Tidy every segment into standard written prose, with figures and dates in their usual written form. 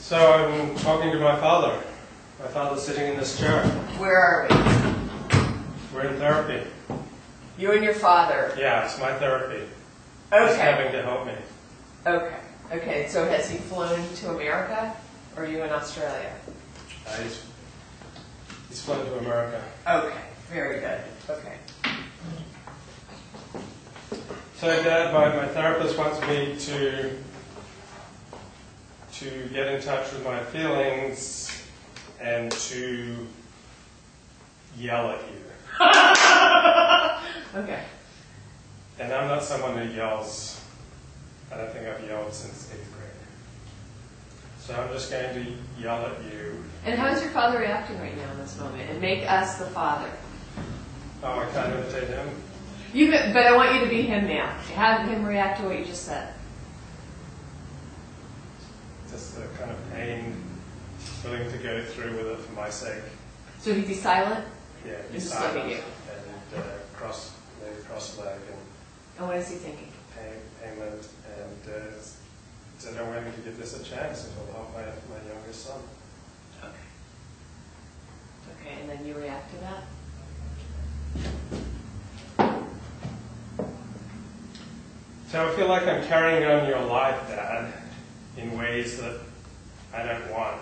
So I'm talking to my father. My father's sitting in this chair. Where are we? We're in therapy. You and your father. Yeah, it's my therapy. Okay. He's having to help me. Okay. Okay, so has he flown to America, or are you in Australia? He's flown to America. Okay, very good. Okay. So Dad, my therapist wants me to get in touch with my feelings and to yell at you. Okay. And I'm not someone who yells. I don't think I've yelled since 8th grade. So I'm just going to yell at you. And how is your father reacting right now in this moment? And make us the father. Oh, I can't imitate him? But I want you to be him now. Have him react to what you just said. Just the kind of pain, willing to go through with it for my sake. So he'd be silent? Yeah, He's he's just looking silent at you. and cross-leg And what is he thinking? and payment, and so I don't want him to give this a chance. It will help my youngest son. Okay. Okay, and then you react to that? So I feel like I'm carrying on your life, Dad, in ways that I don't want.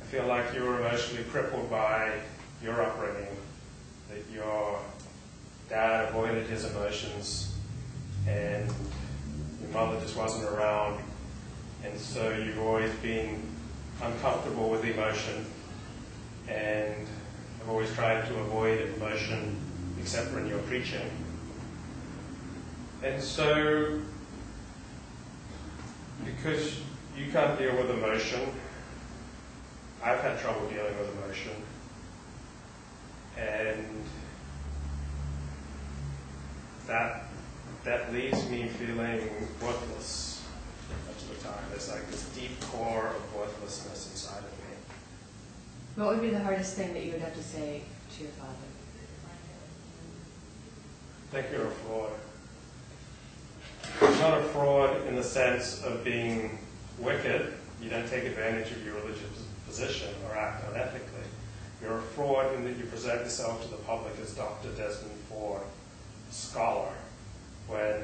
I feel like you were emotionally crippled by your upbringing, that your dad avoided his emotions and your mother just wasn't around, and so you've always been uncomfortable with emotion and have always tried to avoid emotion except when you're preaching. And so, because you can't deal with emotion, I've had trouble dealing with emotion. And that leaves me feeling worthless much of the time. There's like this deep core of worthlessness inside of me. What would be the hardest thing that you would have to say to your father? I think you're a fraud. Not a fraud in the sense of being wicked. You don't take advantage of your religious position or act unethically. You're a fraud in that you present yourself to the public as Dr. Desmond Ford, scholar, when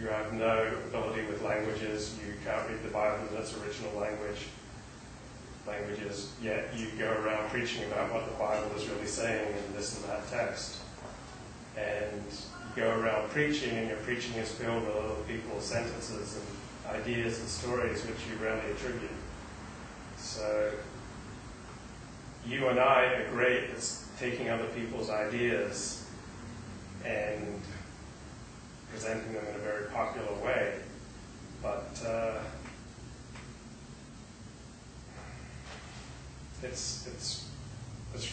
you have no ability with languages, you can't read the Bible in its original languages, yet you go around preaching about what the Bible is really saying in this and that text. And you go around preaching, and your preaching is filled with other people's sentences and ideas and stories which you rarely attribute. So you and I are great at taking other people's ideas and presenting them in a very popular way, but it's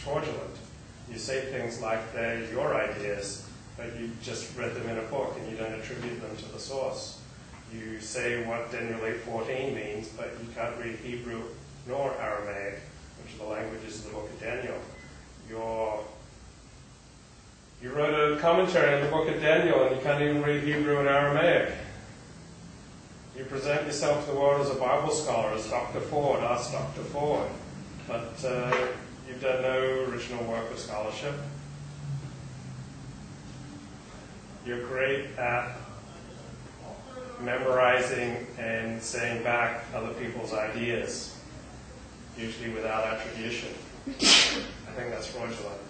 fraudulent. You say things like they're your ideas, but you just read them in a book and you don't attribute them to the source. You say what Daniel 8:14 means, but you can't read Hebrew nor Aramaic, which are the languages of the book of Daniel. You wrote a commentary on the book of Daniel and you can't even read Hebrew and Aramaic. You present yourself to the world as a Bible scholar, as Dr. Ford, ask Dr. Ford, but you've done no original work of scholarship. You're great at memorizing and saying back other people's ideas, usually without attribution. I think that's fraudulent.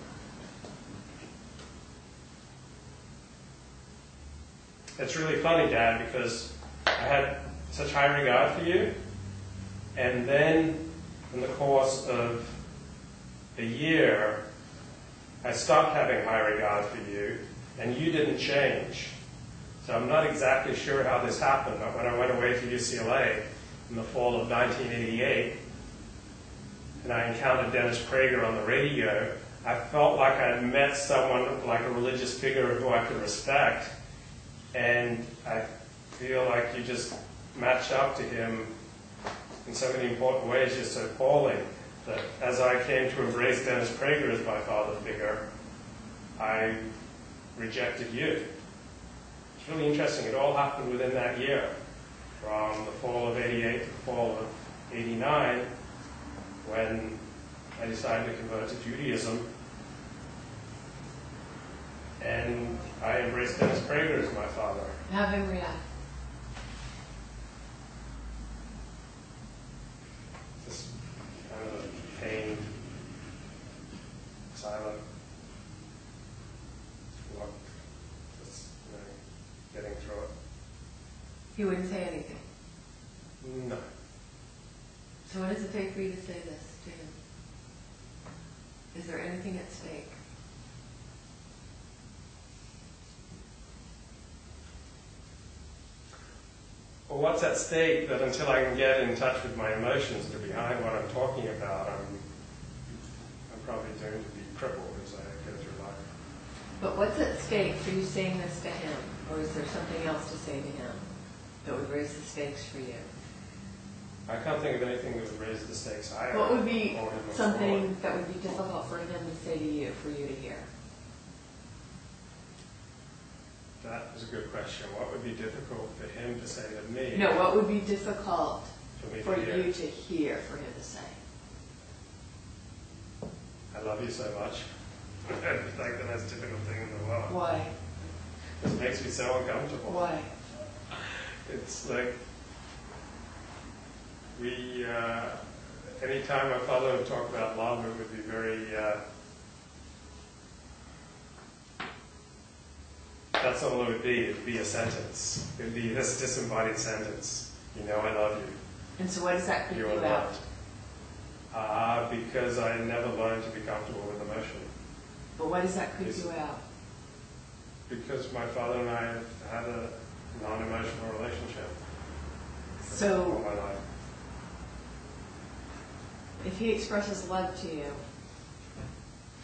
It's really funny, Dad, because I had such high regard for you, and then in the course of a year, I stopped having high regard for you, and you didn't change. So I'm not exactly sure how this happened, but when I went away to UCLA in the fall of 1988, and I encountered Dennis Prager on the radio, I felt like I had met someone, like a religious figure who I could respect, and I feel like you just matched up to him in so many important ways, just so appalling, that as I came to embrace Dennis Prager as my father figure, I rejected you. It's really interesting. It all happened within that year, from the fall of 88 to the fall of 89, when I decided to convert to Judaism. And I embraced Dennis Prager as my father. Have him react. Just kind of a pained, silent look, just getting through it. He wouldn't say anything. No. So what does it take for you to say this to him? Is there anything at stake? Well, what's at stake? That until I can get in touch with my emotions to behind what I'm talking about, I'm probably doomed to be crippled as I go through life. But what's at stake for you saying this to him? Or is there something else to say to him that would raise the stakes for you? I can't think of anything that would raise the stakes higher. What would be something that would be difficult for him to say to you, for you to hear? That is a good question. What would be difficult for him to say to me? No, what would be difficult for you to hear, for him to say? I love you so much. It's like the most difficult thing in the world. Why? Because it makes me so uncomfortable. Why? It's like anytime my father would talk about love, it would be very, that's all it would be. It would be a sentence. It would be this disembodied sentence. You know I love you. And so what does that creep you You're out? loved. Because I never learned to be comfortable with emotion. But why does that creep you out? Because my father and I have had a non-emotional relationship So, all my life. if he expresses love to you,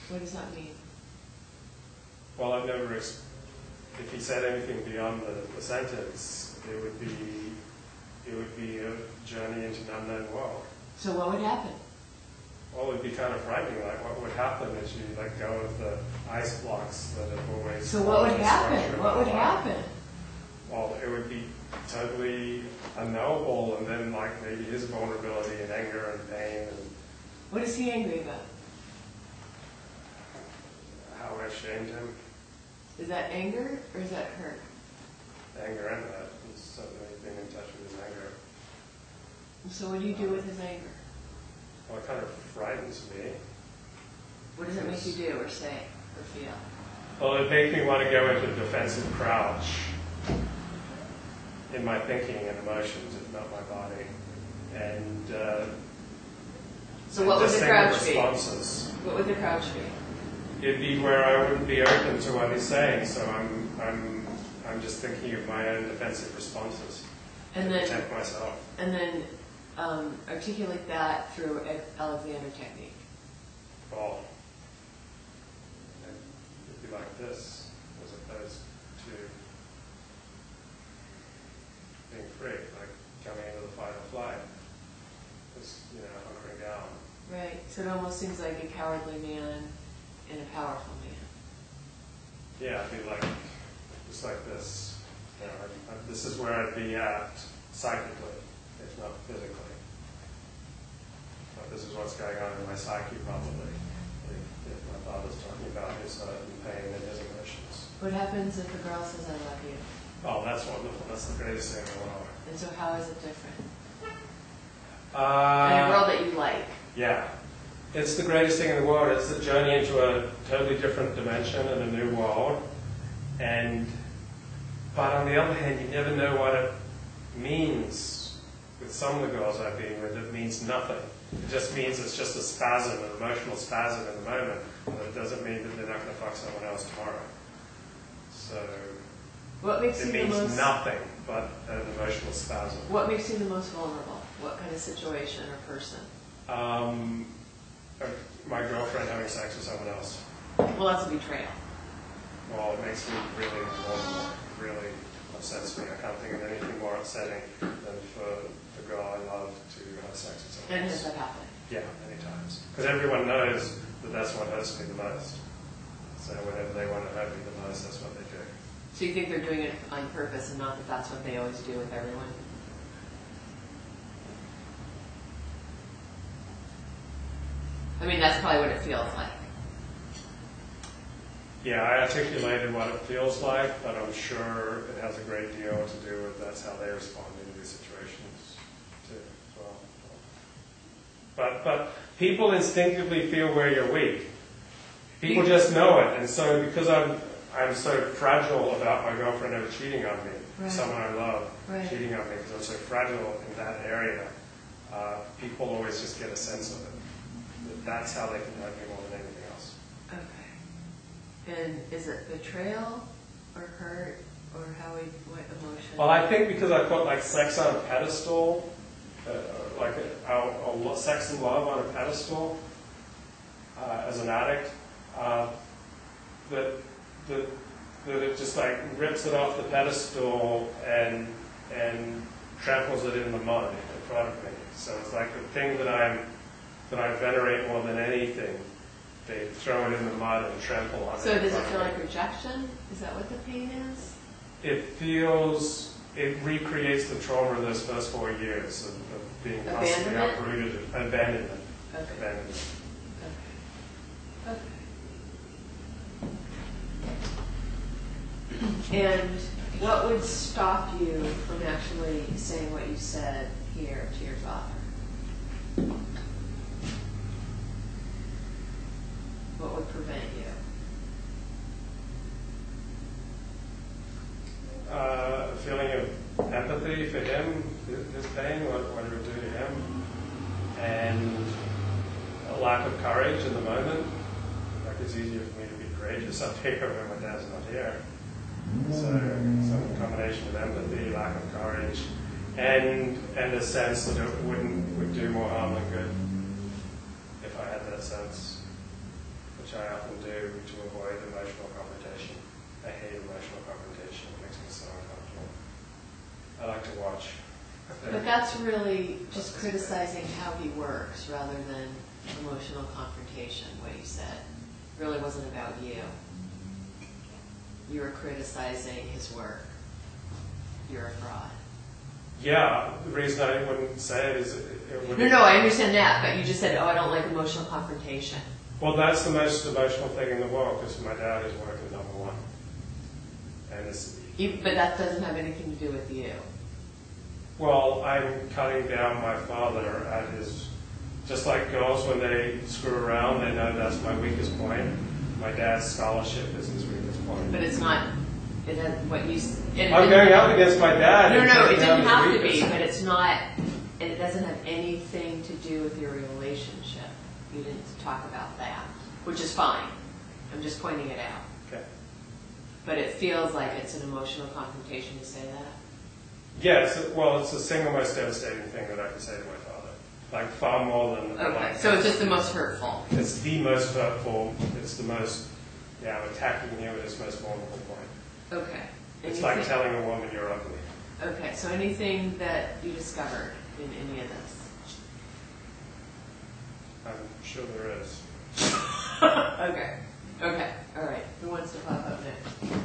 what does that mean? Well, I've never, if he said anything beyond the sentence, it would be a journey into an unknown world. So what would happen? Well, it would be kind of frightening. Like, what would happen is you let go of the ice blocks that have always... So what would happen? What would happen? Well, it would be totally unknowable, and then like maybe his vulnerability and anger and pain and... What is he angry about? How I shamed him. Is that anger or is that hurt? Anger and that. He's suddenly been in touch with his anger. So what do you do with his anger? Well, it kind of frightens me. What does it make you do or say or feel? Well, it makes me want to go into defensive crouch in my thinking and emotions, if not my body. And so what would the crouch be? Responses. What would the crouch be? It'd be where I wouldn't be open to what he's saying, so I'm just thinking of my own defensive responses and to then protect myself. And then articulate that through Alexander technique. Well, it'd be like this, as opposed to being free, like coming into the fight or flight, just, hunkering down. Right, so it almost seems like a cowardly man and a powerful man. Yeah, it'd be like, just like this. This is where I'd be at psychically, if not physically. But this is what's going on in my psyche, probably, if my father's talking about his hurt and pain and his emotions. What happens if a girl says, I love you? Oh, that's wonderful. That's the greatest thing in the world. And so how is it different? And a girl that you like. Yeah. It's the greatest thing in the world. It's the journey into a totally different dimension and a new world. But on the other hand, you never know what it means. With some of the girls I've been with, it means nothing. It just means it's just a spasm, an emotional spasm in the moment, but it doesn't mean that they're not going to fuck someone else tomorrow. So what makes it means nothing but an emotional spasm. What makes you the most vulnerable? What kind of situation or person? My girlfriend having sex with someone else. Well, that's a betrayal. Well, it makes me really vulnerable. It really upsets me. I can't think of anything more upsetting than for the girl I love to have sex with someone else. And has that happened? Yeah, many times. Because everyone knows that that's what hurts me the most. So whenever they want to hurt me the most, that's what they do. So you think they're doing it on purpose and not that that's what they always do with everyone? I mean, that's probably what it feels like. Yeah, I articulated what it feels like, but I'm sure it has a great deal to do with that's how they respond in these situations too, as well. But people instinctively feel where you're weak. People just know it, and so because I'm so fragile about my girlfriend ever cheating on me, Right. someone I love Right. cheating on me, because I'm so fragile in that area, people always just get a sense of it. That's how they can hurt me more than anything else. Okay. And is it betrayal or hurt or what emotion? Well, I think because I put like sex on a pedestal, like sex and love on a pedestal as an addict, that it just like rips it off the pedestal and tramples it in the mud in front of me. So it's like the thing that I venerate more than anything. They throw it in the mud and trample on it. So does it feel like rejection? Is that what the pain is? It recreates the trauma of those first 4 years of being constantly uprooted, abandonment. Okay. Abandonment. Okay. And what would stop you from actually saying what you said here to your father? What would prevent you? A feeling of empathy for him, his pain, what it would do to him, and a lack of courage in the moment. Like it's easier for me to be courageous up here when my dad's not here. So some combination of empathy, lack of courage, and a sense that it would do more harm than good if I had that sense, which I often do to avoid emotional confrontation. I hate emotional confrontation. It makes me so uncomfortable. I like to watch. But that's really just criticizing how he works rather than emotional confrontation, what you said. It really wasn't about you. You were criticizing his work. You're a fraud. Yeah, the reason I wouldn't say it is it would. No, I understand that, but you just said, oh, I don't like emotional confrontation. Well, that's the most emotional thing in the world because my dad is working #1. And it's, But that doesn't have anything to do with you. well, I'm cutting down my father at his, just like girls when they screw around, they know that's my weakest point. My dad's scholarship is his weakest point. But it's not, it has, what you... I'm going up against my dad. No, and it taking down didn't his have to weakest. be, but it's not, it doesn't have anything to do with your relationship. You didn't talk about that, which is fine. I'm just pointing it out. Okay. But it feels like it's an emotional confrontation to say that. Yeah, it's the single most devastating thing that I can say to my father. Like far more than... Okay, like, so it's just the most hurtful. It's the most hurtful. It's the most, I'm attacking him at his most vulnerable point. Okay. It's like telling a woman you're ugly. Okay, so anything that you discovered in any of this? I'm sure there is. Okay, all right. Who wants to pop up next?